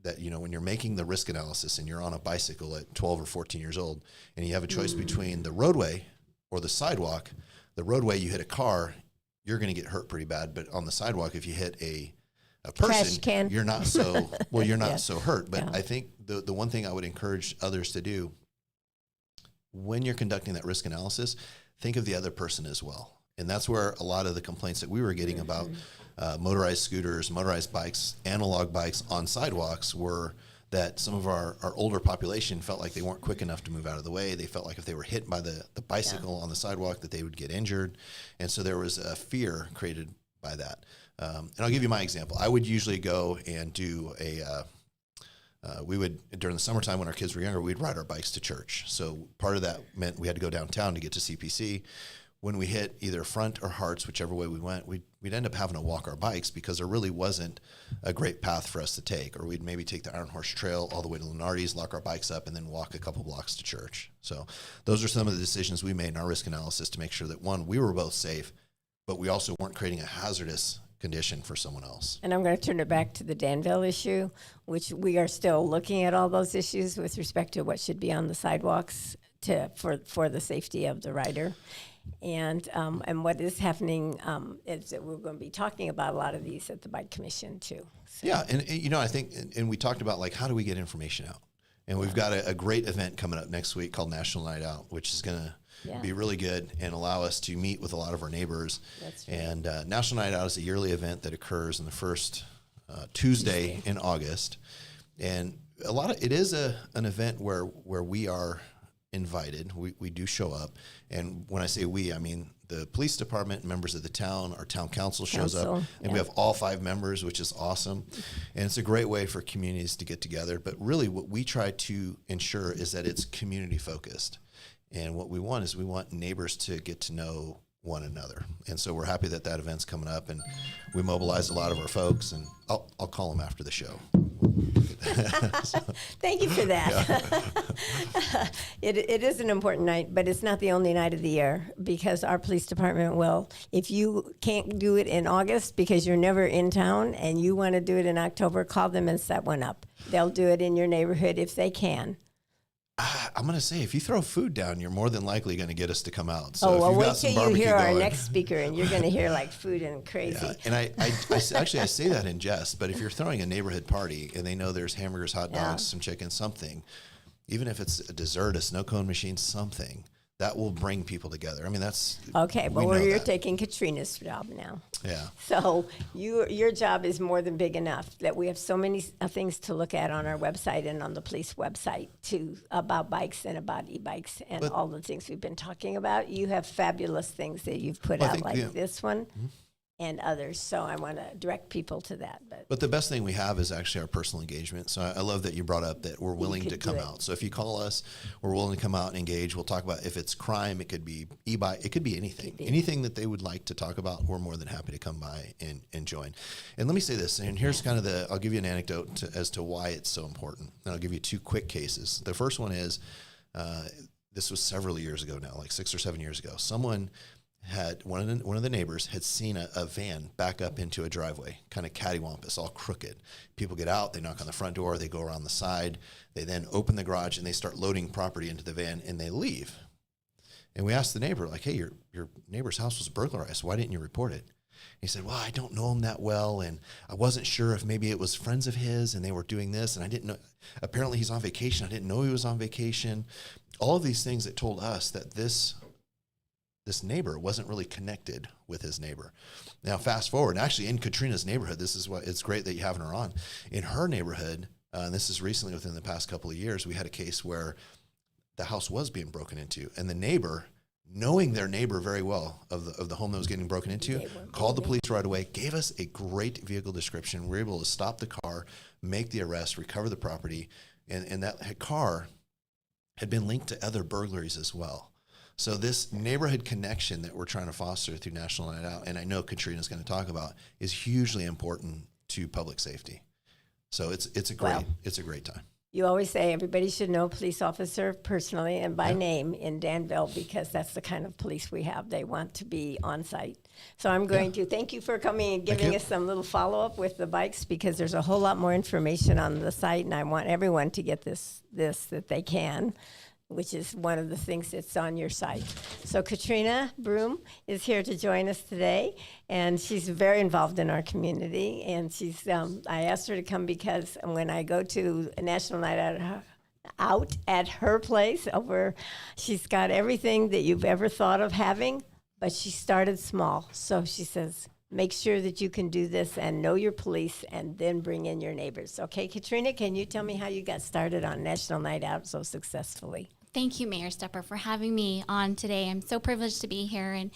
that, when you're making the risk analysis and you're on a bicycle at 12 or 14 years old, and you have a choice between the roadway or the sidewalk, the roadway, you hit a car, you're going to get hurt pretty bad. But on the sidewalk, if you hit a person, you're not so, so hurt. But I think the one thing I would encourage others to do when you're conducting that risk analysis, think of the other person as well. And that's where a lot of the complaints that we were getting about motorized scooters, motorized bikes, analog bikes on sidewalks were that some of our older population felt like they weren't quick enough to move out of the way. They felt like if they were hit by the bicycle on the sidewalk that they would get injured. And so there was a fear created by that. And I'll give you my example. I would usually go and do we would, during the summertime when our kids were younger, we'd ride our bikes to church. So part of that meant we had to go downtown to get to CPC. When we hit either Front or Hearts, whichever way we went, we'd end up having to walk our bikes because there really wasn't a great path for us to take. Or we'd maybe take the Iron Horse Trail all the way to Lunardi's, lock our bikes up, and then walk a couple blocks to church. So those are some of the decisions we made in our risk analysis to make sure that, one, we were both safe, but we also weren't creating a hazardous condition for someone else. And I'm going to turn it back to the Danville issue, which we are still looking at all those issues with respect to what should be on the sidewalks for the safety of the rider. And what is happening is that we're going to be talking about a lot of these at the Bike Commission too. So. Yeah, and I think, and we talked about how do we get information out? And we've got a great event coming up next week called National Night Out, which is going to be really good and allow us to meet with a lot of our neighbors. That's right. And National Night Out is a yearly event that occurs on the first Tuesday in August. And it is an event where we are invited. We do show up. And when I say we, I mean the police department, members of the town, our town council shows up. And we have all 5 members, which is awesome. And it's a great way for communities to get together. But really what we try to ensure is that it's community focused. And what we want is we want neighbors to get to know one another. And so we're happy that event's coming up, and we mobilize a lot of our folks, and I'll call them after the show. it. Thank you for that. It is an important night, but it's not the only night of the year because our police department will, if you can't do it in August because you're never in town and you want to do it in October, call them and set one up. They'll do it in your neighborhood if they can. I'm going to say, if you throw food down, you're more than likely going to get us to come out. So Oh, if well, you've wait got some till you barbecue hear our going- next speaker and you're going to hear like food and crazy. Yeah. And I say that in jest, but if you're throwing a neighborhood party and they know there's hamburgers, hot dogs, Yeah. some chicken, something, even if it's a dessert, a snow cone machine, something, that will bring people together. I mean, that's... Okay, we well, know you're that. taking Katrina's job now. Yeah. So your job is more than big enough that we have so many things to look at on our website and on the police website too about bikes and about e-bikes and But- all the things we've been talking about. You have fabulous things that you've put Well, I out think, like yeah. this one and others. So I want to direct people to that. But the best thing we have is actually our personal engagement. So I love that you brought up that we're willing to could come do it. out. So if you call us, we're willing to come out and engage. We'll talk about if it's crime, it could be e-bike, it could be anything. Anything that they would like to talk about, we're more than happy to come by and join. And let me say this, and here's kind of I'll give you an anecdote as to why it's so important. And I'll give you two quick cases. The first one is, this was several years ago now, like 6 or 7 years ago. Someone had one of the neighbors had seen a van back up into a driveway, kind of cattywampus, all crooked. People get out, they knock on the front door, they go around the side, they then open the garage and they start loading property into the van and they leave. And we asked the neighbor, like, hey, your neighbor's house was burglarized. Why didn't you report it? He said, well, I don't know him that well, and I wasn't sure if maybe it was friends of his and they were doing this, and I didn't know. Apparently he's on vacation. I didn't know he was on vacation. All of these things that told us that this neighbor wasn't really connected with his neighbor. Now, fast forward, actually in Katrina's neighborhood, this is what it's great that you're having her on. In her neighborhood, and this is recently within the past couple of years, we had a case where the house was being broken into, and the neighbor, knowing their neighbor very well of the home that was getting broken into, called the police right away, gave us a great vehicle description. We were able to stop the car, make the arrest, recover the property, and that car had been linked to other burglaries as well. So this neighborhood connection that we're trying to foster through National Night Out, and I know Katrina's going to talk about, is hugely important to public safety. So it's a great time. You always say everybody should know a police officer personally and by name in Danville because that's the kind of police we have. They want to be on site. So I'm going to thank you for coming and giving us some little follow-up with the bikes because there's a whole lot more information on the site, and I want everyone to get this that they can, which is one of the things that's on your site. So Katrina Broome is here to join us today, and she's very involved in our community. And she's I asked her to come because when I go to a National Night Out at her place, she's got everything that you've ever thought of having, but she started small. So she says, make sure that you can do this and know your police and then bring in your neighbors. Okay, Katrina, can you tell me how you got started on National Night Out so successfully? Thank you, Mayor Stepper, for having me on today. I'm so privileged to be here.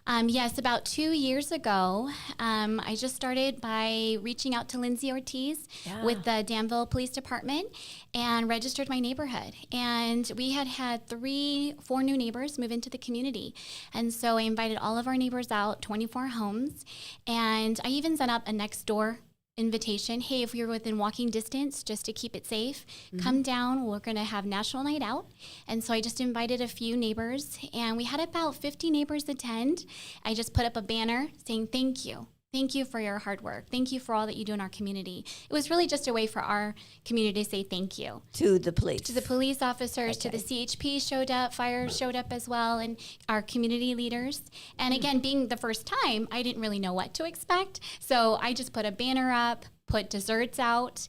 And yes, about 2 years ago, I just started by reaching out to Lindsay Ortiz with the Danville Police Department and registered my neighborhood. And we had 4 new neighbors move into the community. And so I invited all of our neighbors out, 24 homes. And I even sent up a next door invitation. Hey, if you're within walking distance, just to keep it safe, come down. We're going to have National Night Out. And so I just invited a few neighbors, and we had about 50 neighbors attend. I just put up a banner saying, thank you. Thank you for your hard work. Thank you for all that you do in our community. It was really just a way for our community to say thank you. To the police. To the police officers, to the CHP showed up, fire showed up as well, and our community leaders. And again, being the first time, I didn't really know what to expect. So I just put a banner up, put desserts out,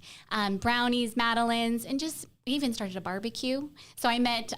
brownies, madeleines, and just even started a barbecue. So I met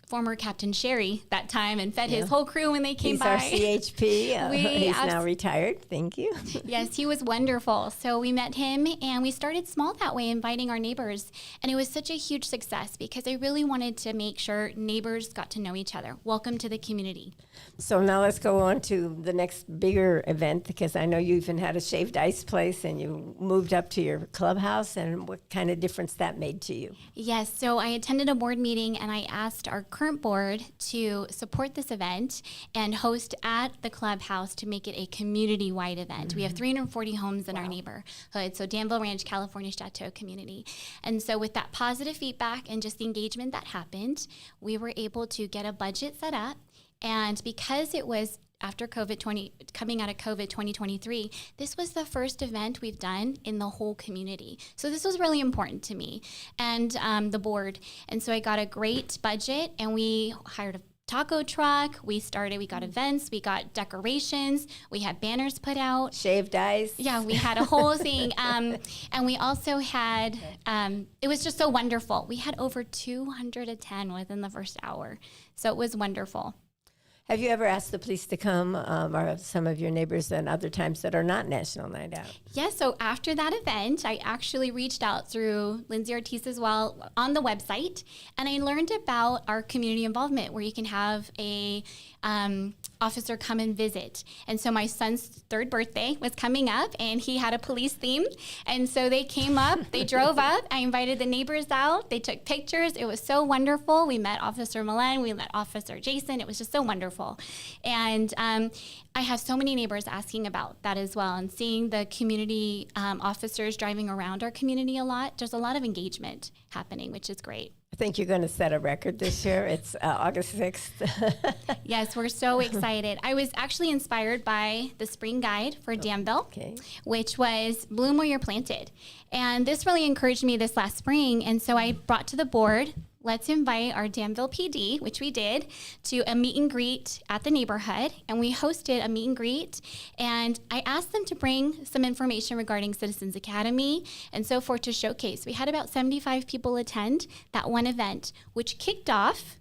former Captain Sherry that time and fed his whole crew when they came by. He's our CHP. He's now retired. Thank you. Yes, he was wonderful. So we met him and we started small that way, inviting our neighbors. And it was such a huge success because I really wanted to make sure neighbors got to know each other. Welcome to the community. So now let's go on to the next bigger event because I know you even had a shaved ice place and you moved up to your clubhouse, and what kind of difference that made to you. Yes, so I attended a board meeting and I asked our current current board to support this event and host at the clubhouse to make it a community-wide event. We have 340 homes in our neighborhood, so Danville Ranch, California Chateau community. And so with that positive feedback and just the engagement that happened, we were able to get a budget set up. And because it was after coming out of COVID 2023, this was the first event we've done in the whole community. So this was really important to me and the board. And so I got a great budget, and we hired a taco truck. We got events, we got decorations, we had banners put out. Shaved ice. Yeah, we had a whole thing. And we also had, it was just so wonderful. We had over 210 within the first hour. So it was wonderful. Have you ever asked the police to come, or some of your neighbors and other times that are not National Night Out? Yes, so after that event, I actually reached out through Lindsay Ortiz as well on the website, and I learned about our community involvement where you can have a officer come and visit. And so my son's third birthday was coming up, and he had a police theme. And so they came up, they drove up, I invited the neighbors out, they took pictures. It was so wonderful. We met Officer Milan, we met Officer Jason. It was just so wonderful. And I have so many neighbors asking about that as well, and seeing the community officers driving around our community a lot. There's a lot of engagement happening, which is great. I think you're going to set a record this year. It's August 6th. Yes, we're so excited. I was actually inspired by the spring guide for Danville, which was Bloom Where You're Planted. And this really encouraged me this last spring. And so I brought to the board, let's invite our Danville PD, which we did, to a meet and greet at the neighborhood. And we hosted a meet and greet. And I asked them to bring some information regarding Citizens Academy and so forth to showcase. We had about 75 people attend that one event, which kicked off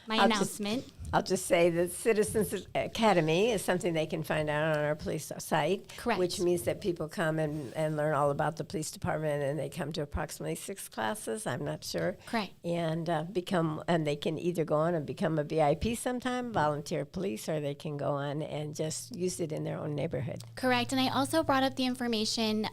my announcement. I'll just say that Citizens Academy is something they can find out on our police site. Correct. Which means that people come and learn all about the police department, and they come to approximately 6 classes, I'm not sure. Correct. And they can either go on and become a VIP sometime, volunteer police, or they can go on and just use it in their own neighborhood. Correct. And I also brought up the information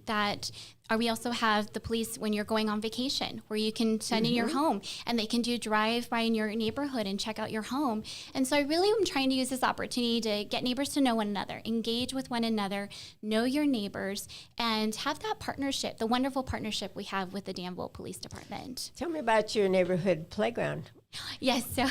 that we also have the police when you're going on vacation, where you can send in your home, and they can do drive-by in your neighborhood and check out your home. And so I really am trying to use this opportunity to get neighbors to know one another, engage with one another, know your neighbors, and have that partnership, the wonderful partnership we have with the Danville Police Department. Tell me about your neighborhood playground. Yes, so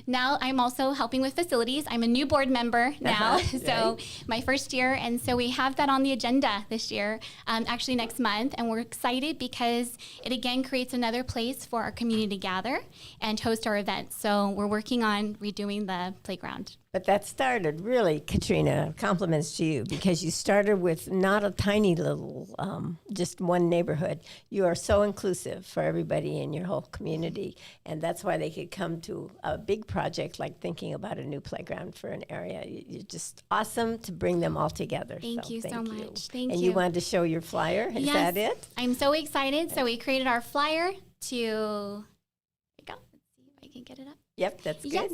now I'm also helping with facilities. I'm a new board member now, so my first year, and so we have that on the agenda this year, actually next month, and we're excited because it again creates another place for our community to gather and host our events. So we're working on redoing the playground. But that started, really, Katrina, compliments to you, because you started with not a tiny little, just one neighborhood. You are so inclusive for everybody in your whole community, and that's why they could come to a big project like thinking about a new playground for an area. You're just awesome to bring them all together. Thank you so much. Thank you. And you wanted to show your flyer, is that it? I'm so excited. So we created our flyer to, let's see if I can get it up. Yep, that's good. Yes.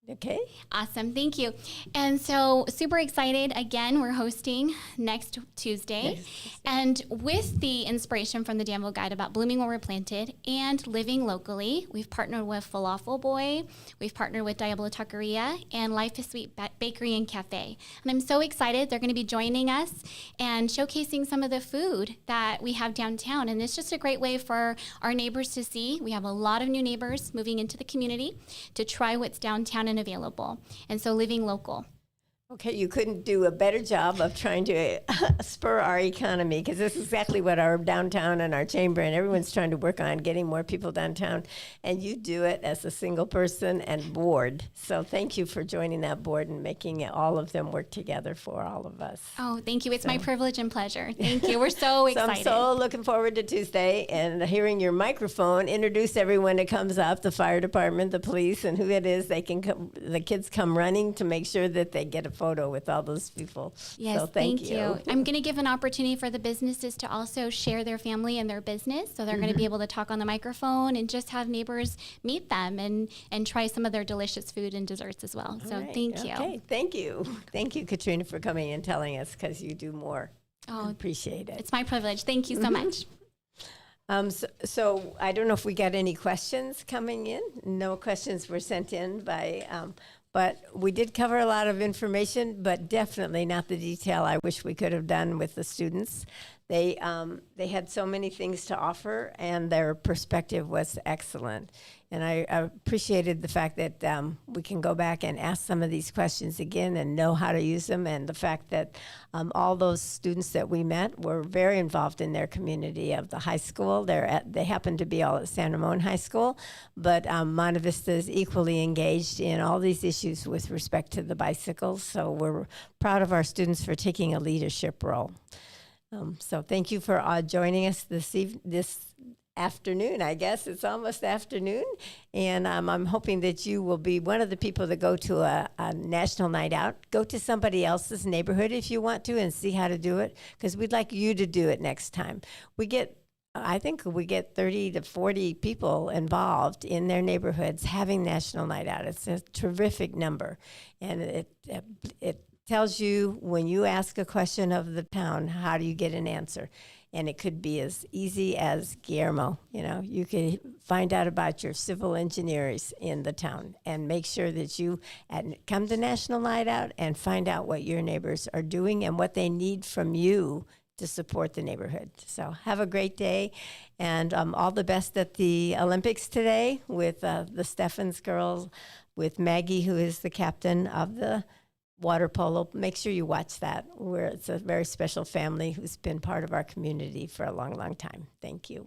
Okay. Awesome. Thank you. And so super excited. Again, we're hosting next Tuesday. And with the inspiration from the Danville Guide about blooming where we're planted and living locally, we've partnered with Falafel Boy, we've partnered with Diablo Taqueria, and Life is Sweet Bakery and Cafe. And I'm so excited. They're going to be joining us and showcasing some of the food that we have downtown. And it's just a great way for our neighbors to see. We have a lot of new neighbors moving into the community to try what's downtown and available. And so living local. Okay, you couldn't do a better job of trying to spur our economy, because this is exactly what our downtown and our chamber and everyone's trying to work on, getting more people downtown. And you do it as a single person and board. So thank you for joining that board and making all of them work together for all of us. Oh, thank you. It's my privilege and pleasure. Thank you. We're so excited. So I'm so looking forward to Tuesday and hearing your microphone introduce everyone that comes up, the fire department, the police, and who it is. They can come, the kids come running to make sure that they get a photo with all those people. Yes, so thank you. I'm going to give an opportunity for the businesses to also share their family and their business. So they're going to be able to talk on the microphone and just have neighbors meet them and try some of their delicious food and desserts as well. So thank you. Okay, thank you. Thank you, Katrina, for coming and telling us, because you do more. Oh, appreciate it. It's my privilege. Thank you so much. So I don't know if we got any questions coming in. No questions were sent in but we did cover a lot of information, but definitely not the detail I wish we could have done with the students. They had so many things to offer, and their perspective was excellent. And I appreciated the fact that we can go back and ask some of these questions again and know how to use them, and the fact that all those students that we met were very involved in their community of the high school. They happen to be all at San Ramon High School, but Monte Vista is equally engaged in all these issues with respect to the bicycles. So we're proud of our students for taking a leadership role. So thank you for joining us this afternoon. I guess it's almost afternoon, and I'm hoping that you will be one of the people that go to a national night out. Go to somebody else's neighborhood if you want to and see how to do it, because we'd like you to do it next time. I think we get 30 to 40 people involved in their neighborhoods having national night out. It's a terrific number, and it tells you when you ask a question of the town, how do you get an answer? And it could be as easy as Guillermo. You can find out about your civil engineers in the town and make sure that you come to National Night Out and find out what your neighbors are doing and what they need from you to support the neighborhood. So have a great day, and all the best at the Olympics today with the Steffens girls, with Maggie, who is the captain of the water polo. Make sure you watch that. It's a very special family who's been part of our community for a long, long time. Thank you.